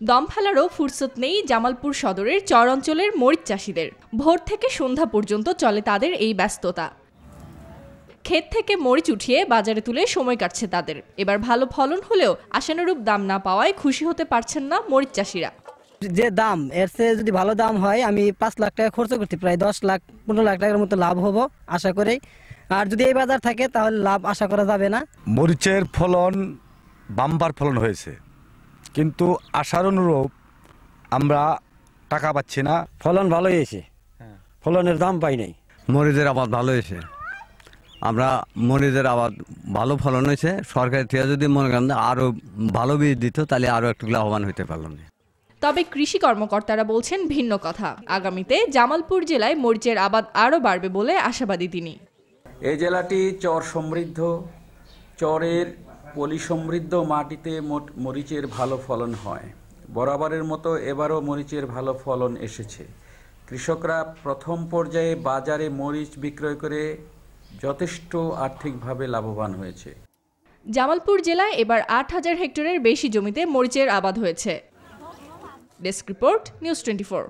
দম ফেলারও ফুরসত নেই জামালপুর সদরের চর অঞ্চলের মরিচ চাষিদের। ভোর থেকে সন্ধ্যা পর্যন্ত চলে তাদের এই ব্যস্ততা। ক্ষেত থেকে মরিচ উঠিয়ে বাজারে তুলে সময় কাটছে তাদের। এবার ভালো ফলন হলেও আশানুরূপ দাম না পাওয়ায় খুশি হতে পারছেন না মরিচ চাষিরা। যে দাম এর চেয়ে যদি ভালো দাম হয় আমি 5 লাখ টাকা খরচ করতে প্রায় 10 লাখ 15 লাখ টাকার মতো লাভ হবো আশা করি। আর যদি এই বাজার থাকে তাহলে লাভ আশা করা যাবে না। মরিচের ফলন বাম্পার ফলন হয়েছে, কিন্তু আশার অনুরূপ আমরা টাকা পাচ্ছি না। ফলন ভালো হয়েছে, ফলনের দাম পাই নাই। মরিচের আবাদ ভালো হয়েছে, আমরা মরিচের আবাদ ভালো ফলন হয়েছে। সরকার থেকে যদি মনে করেন আরও ভালো বীজ দিত তাহলে আরও একটু লাভবান হতে পারলাম না। তবে কৃষি কর্মকর্তারা বলছেন ভিন্ন কথা। আগামীতে জামালপুর জেলায় মরিচের আবাদ আরও বাড়বে বলে আশাবাদী তিনি। এই জেলাটি চর সমৃদ্ধ, চরের পলি সমৃদ্ধ মাটিতে মরিচের ভালো ফলন হয়। বরাবরের মতো এবারও মরিচের ভালো ফলন এসেছে। কৃষকরা প্রথম পর্যায়ে বাজারে মরিচ বিক্রয় করে যথেষ্ট আর্থিকভাবে লাভবান হয়েছে। জামালপুর জেলায় এবার 8,000 হেক্টরের বেশি জমিতে মরিচের আবাদ হয়েছে। Desk report, news 24।